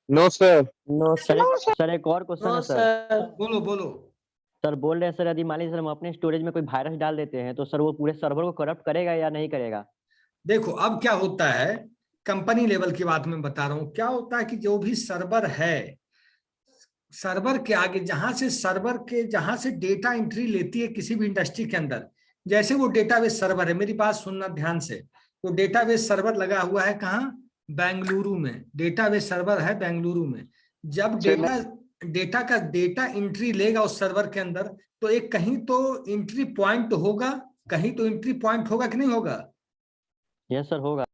S15: No sir.
S2: No sir, एक और क्वेश्चन है सर।
S1: बोलो बोलो
S2: सर। बोल रहे हैं सर, यदि मान लीजिए सर हम अपने स्टोरेज में कोई वायरस डाल देते हैं तो सर वो पूरे सर्वर को करप्ट करेगा या नहीं करेगा?
S1: देखो अब क्या होता है, कंपनी लेवल की बात मैं बता रहा हूं। क्या होता है कि जो भी सर्वर है, सर्वर के आगे जहां से डेटा एंट्री लेती है किसी भी इंडस्ट्री के अंदर, जैसे वो डेटाबेस सर्वर है, मेरी बात सुनना ध्यान से, वो डेटाबेस सर्वर लगा हुआ है कहाँ? बेंगलुरु में। डेटाबेस सर्वर है बेंगलुरु में। जब डेटा का डेटा एंट्री लेगा उस सर्वर के अंदर, तो एक कहीं तो एंट्री पॉइंट होगा, कहीं तो एंट्री पॉइंट होगा कि नहीं होगा?
S2: यस सर, होगा।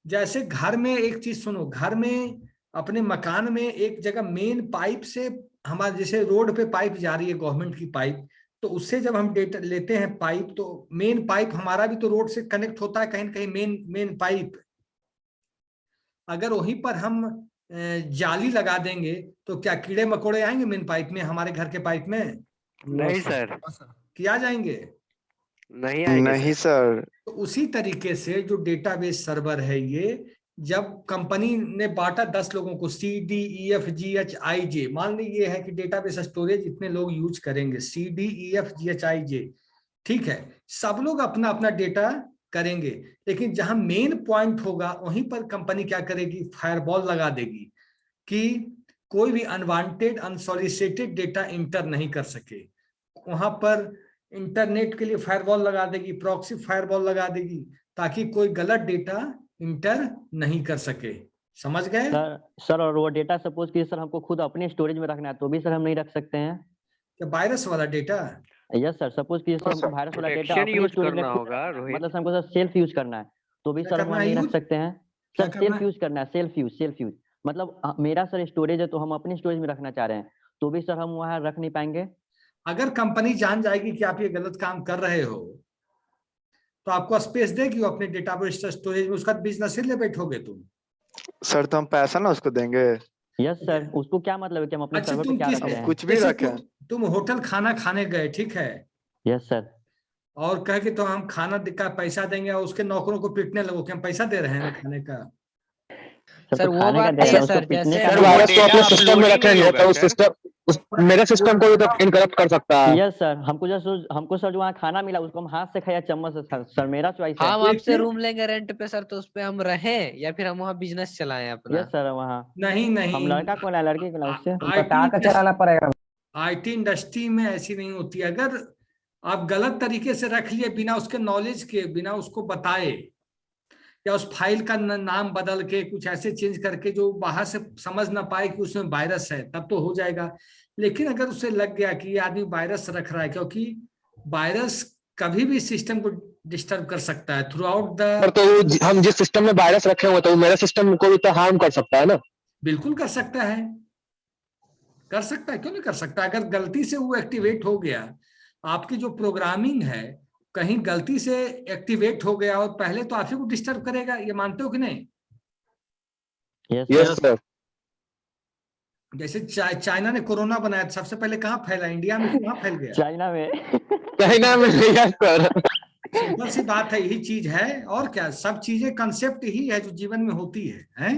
S1: जैसे घर में एक चीज सुनो, घर में अपने मकान में एक जगह मेन पाइप से, हमारे जैसे रोड पे पाइप जा रही है गवर्नमेंट की पाइप, तो उससे जब हम डेटा लेते हैं पाइप, तो मेन पाइप हमारा भी तो रोड से कनेक्ट होता है कहीं ना कहीं, मेन पाइप। अगर वहीं पर हम जाली लगा देंगे तो क्या कीड़े मकोड़े आएंगे मेन पाइप में, हमारे घर के पाइप में?
S10: नहीं सर।
S1: क्या जाएंगे?
S10: नहीं सर।
S1: तो उसी तरीके से जो डेटाबेस सर्वर है, ये जब कंपनी ने बांटा 10 लोगों को, C D E F G H I J, मान लीजिए है कि डेटाबेस स्टोरेज इतने लोग यूज करेंगे, C D E F G H I J, ठीक है, सब लोग अपना अपना डेटा करेंगे, लेकिन जहां मेन पॉइंट होगा वहीं पर कंपनी क्या करेगी? फायरवॉल लगा देगी कि कोई भी अनवांटेड अनसॉलिसिटेड डेटा इंटर नहीं कर सके। वहां पर इंटरनेट के लिए फायरवॉल लगा देगी, प्रॉक्सी फायरवॉल लगा देगी, ताकि कोई गलत डेटा इंटर नहीं कर सके। समझ गए
S2: सर? और वो डेटा सपोज कि सर हमको खुद अपने स्टोरेज में रखना है तो भी सर हम नहीं रख सकते हैं
S1: क्या? वायरस वाला डेटा?
S2: यस सर, सपोज कि सर हमको वायरस वाला डेटा अपने स्टोरेज में होगा, मतलब हमको सर सेल्फ यूज करना है तो भी सर हम नहीं रख सकते हैं? सर सेल्फ यूज करना है, सेल्फ यूज मतलब मेरा सर स्टोरेज है तो हम अपने स्टोरेज में रखना चाह रहे हैं तो भी सर हम वहाँ रख नहीं पाएंगे?
S1: अगर कंपनी जान जाएगी कि आप ये गलत काम कर रहे हो तो आपको स्पेस देगी वो अपने डेटाबेस स्टोरेज में, उसका बिजनेस ही ले बैठोगे तुम।
S10: सर तो हम पैसा ना उसको देंगे।
S2: यस सर, उसको क्या मतलब है कि हम अपने
S1: अच्छा,
S2: सर्वर पे क्या रख रहे हैं?
S10: कुछ भी रखें।
S1: तुम होटल खाना खाने गए, ठीक है?
S2: Yes sir.
S1: और कह के तो हम खाना का पैसा देंगे और उसके नौकरों को पीटने लगो कि हम पैसा दे रहे हैं खाने का।
S8: सर वो बात नहीं है सर, जैसे
S15: सर वायरस को अपने सिस्टम में रखेंगे तो उस सिस्टम मेरे सिस्टम को भी तो इनकरप्ट कर सकता है।
S2: यस सर, हमको सर जो वहाँ खाना मिला उसको हम हाथ से खाया चम्मच से सर, मेरा चॉइस है।
S8: हम आपसे रूम लेंगे रेंट पे सर, तो उस पे हम रहें या फिर हम वहाँ बिजनेस चलाएं अपना?
S2: यस सर, वहाँ
S1: नहीं
S2: हम लड़का को ला, लड़के को ला, उससे
S1: चलाना पड़ेगा। IT इंडस्ट्री में ऐसी नहीं होती। अगर आप गलत तरीके से रख लिए बिना उसके नॉलेज के, बिना उसको बताए, या उस फाइल का नाम बदल के कुछ ऐसे चेंज करके जो बाहर से समझ ना पाए कि उसमें वायरस है, तब तो हो जाएगा। लेकिन अगर उसे लग गया कि ये आदमी वायरस रख रहा है, क्योंकि वायरस कभी भी सिस्टम को डिस्टर्ब कर सकता है थ्रू आउट द।
S15: तो हम जिस सिस्टम में वायरस रखे हुए तो मेरे सिस्टम को भी तो हार्म कर सकता है ना?
S1: बिल्कुल कर सकता है, कर सकता है, क्यों नहीं कर सकता? अगर गलती से वो एक्टिवेट हो गया, आपकी जो प्रोग्रामिंग है कहीं गलती से एक्टिवेट हो गया और पहले तो आप ही को डिस्टर्ब करेगा, ये मानते हो कि नहीं?
S15: Yes sir.
S1: जैसे चाइना ने कोरोना बनाया, सबसे पहले कहाँ फैला? इंडिया में? कहाँ फैल गया?
S2: चाइना में।
S15: चाइना में यस सर।
S1: सिंपल सी बात है, यही चीज है। और क्या, सब चीजें कंसेप्ट ही है जो जीवन में होती है?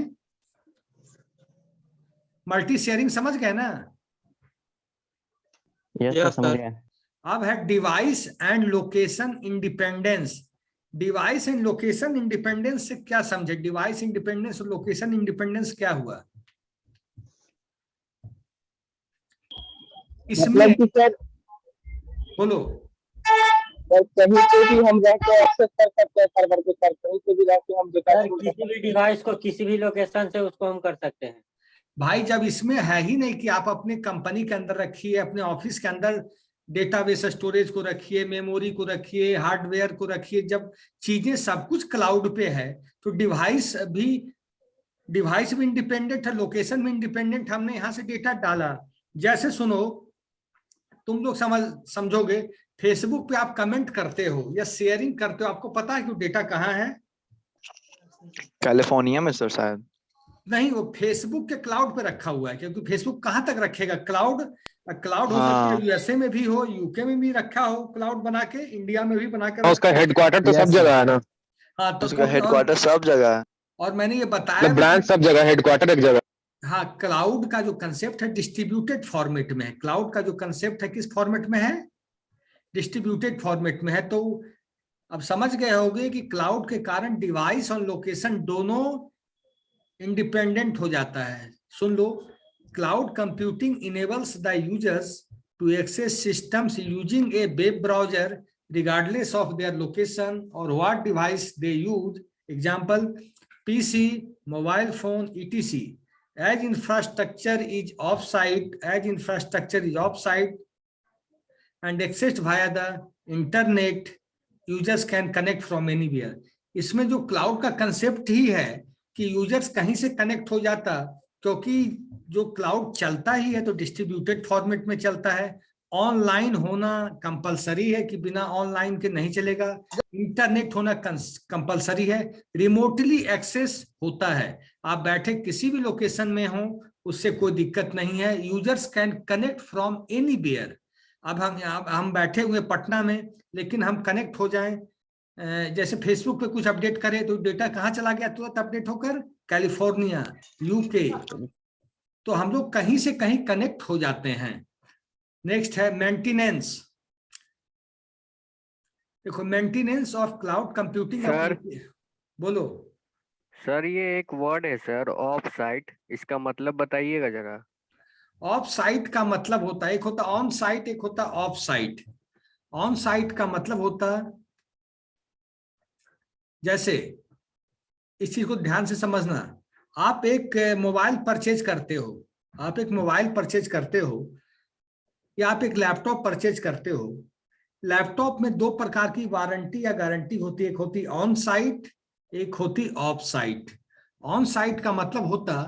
S1: मल्टी शेयरिंग समझ गए ना?
S2: यस सर, समझ गए।
S1: अब है device and location independence. Device and location independence से क्या समझे? डिवाइस इंडिपेंडेंस और लोकेशन इंडिपेंडेंस क्या हुआ इसमें? बोलो।
S15: कहीं पे भी हम जाके एक्सेस कर सकते हैं सर्वर के, सर कहीं पे भी जाके हम
S19: किसी भी डिवाइस को किसी भी लोकेशन से उसको हम कर सकते हैं
S1: भाई। जब इसमें है ही नहीं कि आप अपने कंपनी के अंदर रखिए, अपने ऑफिस के अंदर डेटाबेस स्टोरेज को रखिए, मेमोरी को रखिए, हार्डवेयर को रखिए, जब चीजें सब कुछ क्लाउड पे है तो डिवाइस भी इंडिपेंडेंट है, लोकेशन भी इंडिपेंडेंट। हमने यहाँ से डेटा डाला, जैसे सुनो तुम लोग समझोगे, फेसबुक पे आप कमेंट करते हो या शेयरिंग करते हो, आपको पता है कि डेटा कहाँ है?
S10: कैलिफोर्निया में सर शायद।
S1: नहीं, वो फेसबुक के क्लाउड पे रखा हुआ है, क्योंकि फेसबुक कहाँ तक रखेगा? क्लाउड हो सकता है यूएसए में भी हो, यूके में भी रखा हो क्लाउड बना के, इंडिया में भी बना के।
S15: उसका हेडक्वार्टर तो सब जगह है ना?
S1: हाँ, तो
S10: उसका हेडक्वार्टर सब जगह है।
S1: और मैंने ये बताया
S15: ब्रांच सब जगह, हेडक्वार्टर एक जगह।
S1: हाँ, क्लाउड का जो कंसेप्ट है डिस्ट्रीब्यूटेड फॉर्मेट में है। क्लाउड का जो कंसेप्ट है किस फॉर्मेट में है? डिस्ट्रीब्यूटेड फॉर्मेट में है। तो अब समझ गए होंगे कि क्लाउड के कारण डिवाइस और लोकेशन दोनों इंडिपेंडेंट हो जाता है। सुन लो, cloud computing enables the users to access systems using a web browser regardless of their location or what device they use. Example, PC, mobile phone, etc. As infrastructure is offsite and accessed via the internet, users can connect from anywhere. इसमें जो cloud का concept ही है कि users कहीं से connect हो जाता, क्योंकि जो क्लाउड चलता ही है तो डिस्ट्रीब्यूटेड फॉर्मेट में चलता है। ऑनलाइन होना कंपलसरी है कि बिना ऑनलाइन के नहीं चलेगा। इंटरनेट होना कंपलसरी है। रिमोटली एक्सेस होता है, आप बैठे किसी भी लोकेशन में हो उससे कोई दिक्कत नहीं है। Users can connect from anywhere. अब हम बैठे हुए पटना में, लेकिन हम कनेक्ट हो जाएं, जैसे फेसबुक पे कुछ अपडेट करें तो डेटा कहाँ चला गया? तुरंत अपडेट होकर कैलिफोर्निया, यूके। तो हम लोग कहीं से कहीं कनेक्ट हो जाते हैं। नेक्स्ट है मेंटेनेंस। देखो, maintenance of cloud computing.
S20: Sir
S1: बोलो
S20: सर, ये एक वर्ड है सर, ऑफ साइट, इसका मतलब बताइएगा जरा।
S1: ऑफ साइट का मतलब होता है, एक होता ऑन साइट, एक होता ऑफ साइट। ऑन साइट का मतलब होता, जैसे इस चीज को ध्यान से समझना, आप एक मोबाइल परचेज करते हो, या आप एक लैपटॉप परचेज करते हो। लैपटॉप में दो प्रकार की वारंटी या गारंटी होती है, एक होती ऑन साइट, एक होती ऑफ साइट। ऑन साइट का मतलब होता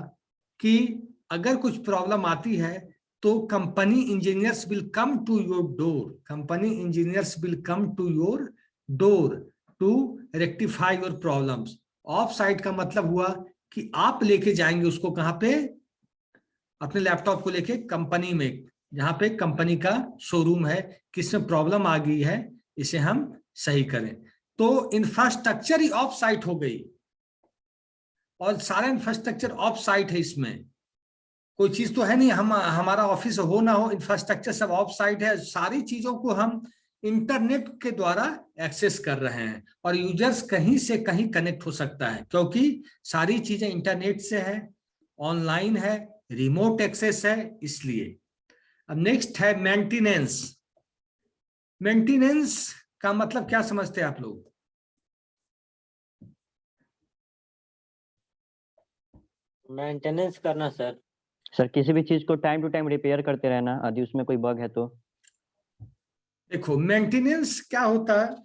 S1: कि अगर कुछ प्रॉब्लम आती है तो company engineers will come to your door to rectify your problems. Off site का मतलब हुआ कि आप लेके जाएंगे उसको कहाँ पे? अपने लैपटॉप को लेके कंपनी में, जहां पे कंपनी का शोरूम है, किसमें प्रॉब्लम आ गई है, इसे हम सही करें। तो इंफ्रास्ट्रक्चर ही ऑफ साइट हो गई, और सारा इंफ्रास्ट्रक्चर ऑफ साइट है। इसमें कोई चीज तो है नहीं, हमारा ऑफिस हो ना हो, इंफ्रास्ट्रक्चर सब ऑफ साइट है। सारी चीजों को हम इंटरनेट के द्वारा एक्सेस कर रहे हैं, और यूजर्स कहीं से कहीं कनेक्ट हो सकता है, क्योंकि सारी चीजें इंटरनेट से है, ऑनलाइन है, रिमोट एक्सेस है, इसलिए। अब नेक्स्ट है मेंटेनेंस। मेंटेनेंस का मतलब क्या समझते हैं आप लोग?
S19: मेंटेनेंस करना सर।
S2: सर किसी भी चीज को टाइम टू टाइम रिपेयर करते रहना, यदि उसमें कोई बग है तो।
S1: देखो, मेंटेनेंस क्या होता है?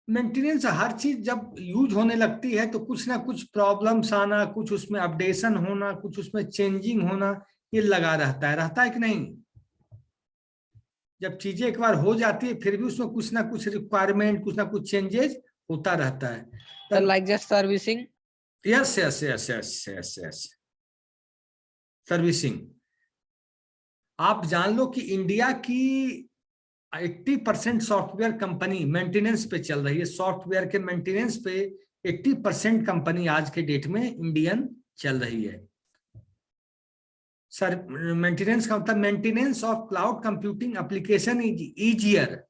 S1: मेंटेनेंस हर चीज जब यूज होने लगती है तो कुछ ना कुछ प्रॉब्लम्स आना, कुछ उसमें अपडेशन होना, कुछ उसमें चेंजिंग होना, ये लगा रहता है कि नहीं? जब चीजें एक बार हो जाती है फिर भी उसमें कुछ ना कुछ रिक्वायरमेंट, कुछ ना कुछ चेंजेस होता रहता है।
S8: Like just servicing.
S1: Yes, servicing. आप जान लो कि इंडिया की 80% सॉफ्टवेयर कंपनी मेंटेनेंस पे चल रही है। सॉफ्टवेयर के मेंटेनेंस पे 80% कंपनी आज के डेट में इंडियन चल रही है। सर, मेंटेनेंस का मतलब maintenance of cloud computing application is easier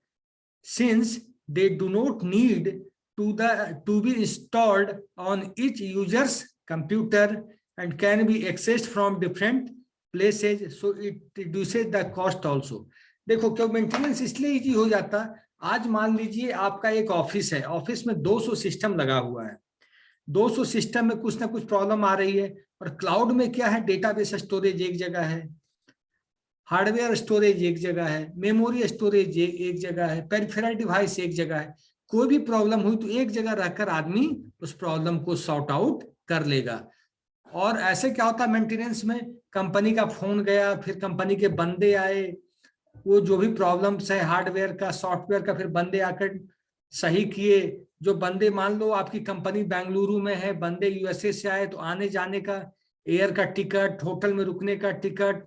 S1: since they do not need to be installed on each user's computer and can be accessed from different places, so it reduces the cost also. देखो क्यों maintenance इसलिए easy हो जाता है, आज मान लीजिए आपका एक ऑफिस है, ऑफिस में 200 सिस्टम लगा हुआ है, 200 सिस्टम में कुछ ना कुछ प्रॉब्लम आ रही है, और क्लाउड में क्या है, डेटाबेस स्टोरेज एक जगह है, हार्डवेयर स्टोरेज एक जगह है, मेमोरी स्टोरेज एक जगह है, पेरिफेरल डिवाइस एक जगह है, कोई भी प्रॉब्लम हुई तो एक जगह रहकर आदमी उस प्रॉब्लम को सॉर्ट आउट कर लेगा। और ऐसे क्या होता है मेंटेनेंस में, कंपनी का फोन गया, फिर कंपनी के बंदे आए, वो जो भी प्रॉब्लम्स है हार्डवेयर का सॉफ्टवेयर का, फिर बंदे आकर सही किए। जो बंदे मान लो आपकी कंपनी बेंगलुरु में है, बंदे यूएसए से आए, तो आने जाने का, एयर का टिकट, होटल में रुकने का टिकट,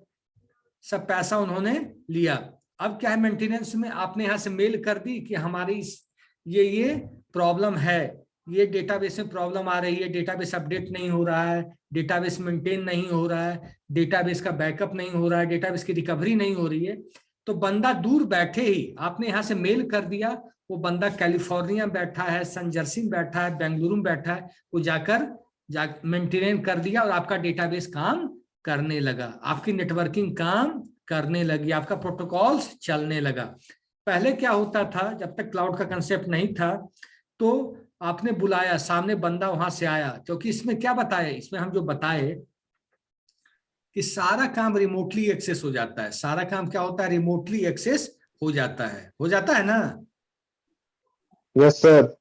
S1: सब पैसा उन्होंने लिया। अब क्या है मेंटेनेंस में, आपने यहाँ से मेल कर दी कि हमारी ये प्रॉब्लम है, ये डेटाबेस में प्रॉब्लम आ रही है, डेटाबेस अपडेट नहीं हो रहा है, डेटाबेस मेंटेन नहीं हो रहा है, डेटाबेस का बैकअप नहीं हो रहा है, डेटाबेस की रिकवरी नहीं हो रही है। तो बंदा दूर बैठे ही आपने यहाँ से मेल कर दिया, वो बंदा कैलिफोर्निया बैठा है, सन जर्सी में बैठा है, बेंगलुरु में बैठा है, वो जाकर मेंटेन कर दिया और आपका डेटाबेस काम करने लगा, आपकी नेटवर्किंग काम करने लगी, आपका प्रोटोकॉल्स चलने लगा। पहले क्या होता था, जब तक क्लाउड का कंसेप्ट नहीं था, तो आपने बुलाया, सामने बंदा वहां से आया, क्योंकि इसमें क्या बताया, इसमें हम जो बताए कि सारा काम रिमोटली एक्सेस हो जाता है, सारा काम क्या होता है, रिमोटली एक्सेस हो जाता है ना।
S15: Yes sir.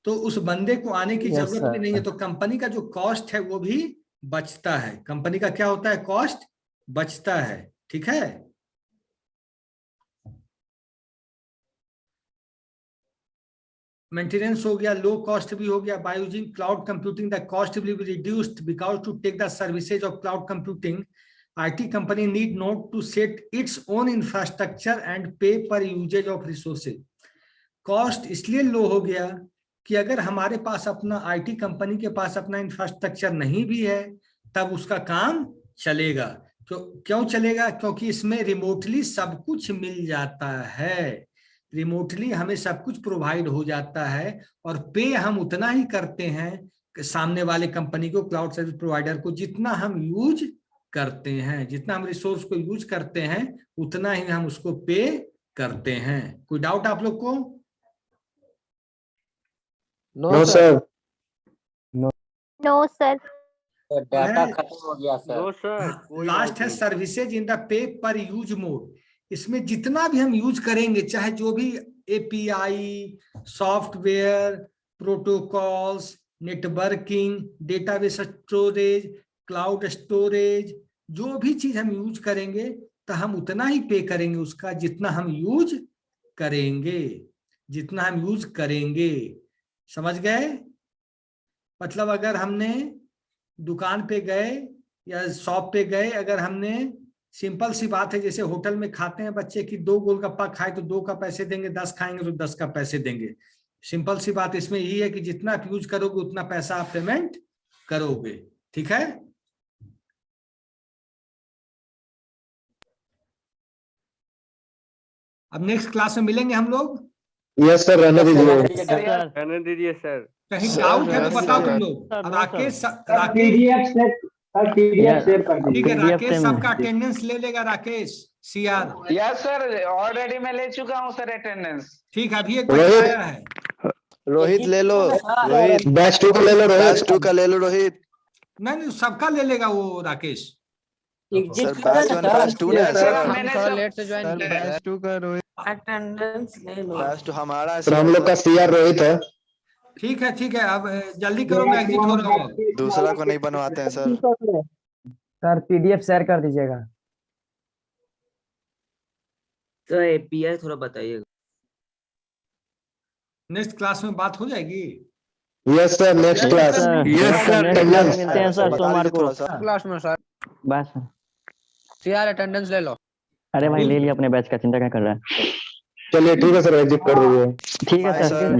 S1: तो उस बंदे को आने की जरूरत भी नहीं है, तो कंपनी का जो कॉस्ट है वो भी बचता है, कंपनी का क्या होता है, कॉस्ट बचता है। ठीक है, मेंटेनेंस हो गया, लो कॉस्ट भी हो गया। By using cloud computing the cost will be reduced because to take the services of cloud computing IT company need not to set its own infrastructure and pay per usage of resources. Cost इसलिए लो हो गया कि अगर हमारे पास अपना IT company के पास अपना infrastructure नहीं भी है तब उसका काम चलेगा। क्यों चलेगा, क्योंकि इसमें रिमोटली सब कुछ मिल जाता है, रिमोटली हमें सब कुछ प्रोवाइड हो जाता है, और पे हम उतना ही करते हैं सामने वाले कंपनी को, क्लाउड सर्विस प्रोवाइडर को, जितना हम यूज करते हैं, जितना हम रिसोर्स को यूज करते हैं उतना ही हम उसको पे करते हैं। कोई डाउट आप लोग को?
S15: No sir.
S14: No sir.
S19: Data खत्म हो गया सर।
S20: No sir.
S1: लास्ट है services in the pay per use mode. इसमें जितना भी हम यूज करेंगे, चाहे जो भी API, software, protocols, networking, database storage, cloud storage, जो भी चीज हम यूज करेंगे तो हम उतना ही पे करेंगे उसका जितना हम यूज करेंगे, जितना हम यूज करेंगे। समझ गए? मतलब अगर हमने दुकान पे गए या शॉप पे गए, अगर हमने, सिंपल सी बात है, जैसे होटल में खाते हैं बच्चे कि 2 गोलगप्पा खाए तो 2 का पैसे देंगे, 10 खाएंगे तो 10 का पैसे देंगे। सिंपल सी बात इसमें यही है कि जितना आप यूज करोगे उतना पैसा आप पेमेंट करोगे। ठीक है, अब नेक्स्ट क्लास में मिलेंगे हम लोग।
S15: यस सर, रहने दीजिए।
S20: रहने दीजिए सर।
S1: कहीं डाउट है तो बताओ तुम लोग। राकेश ठीक है, राकेश सबका अटेंडेंस ले लेगा। Rakesh CR।
S3: Yes sir, already मैं ले चुका हूँ सर अटेंडेंस।
S1: ठीक है, अभी एक बच्चा आया है।
S10: रोहित ले लो, रोहित
S15: बैच 2 का ले लो, रोहित
S10: बैच 2 का ले लो रोहित।
S1: नहीं, सबका ले लेगा वो राकेश।
S10: सर बैच 1 बैच 2 ने
S8: सर लेट से ज्वाइन किया है।
S10: बैच 2 का रोहित
S17: अटेंडेंस ले लो।
S10: बैच 2 हमारा
S15: सर, हम लोग का CR रोहित है।
S1: ठीक है ठीक है, अब जल्दी करो, मैं एग्जिट हो रहा हूँ।
S10: दूसरा को नहीं बनवाते हैं सर।
S8: सर PDF शेयर कर दीजिएगा।
S16: सर API थोड़ा बताइएगा।
S1: नेक्स्ट क्लास में बात हो जाएगी।
S15: Yes sir, next class.
S2: Yes sir, मिलते हैं सर सोमवार को
S8: क्लास में सर।
S2: बस
S8: CR अटेंडेंस ले लो।
S2: अरे भाई ले लिया अपने बैच का, चिंता क्या कर रहा है।
S15: चलिए ठीक है सर, एग्जिट कर दीजिए।
S2: ठीक है सर।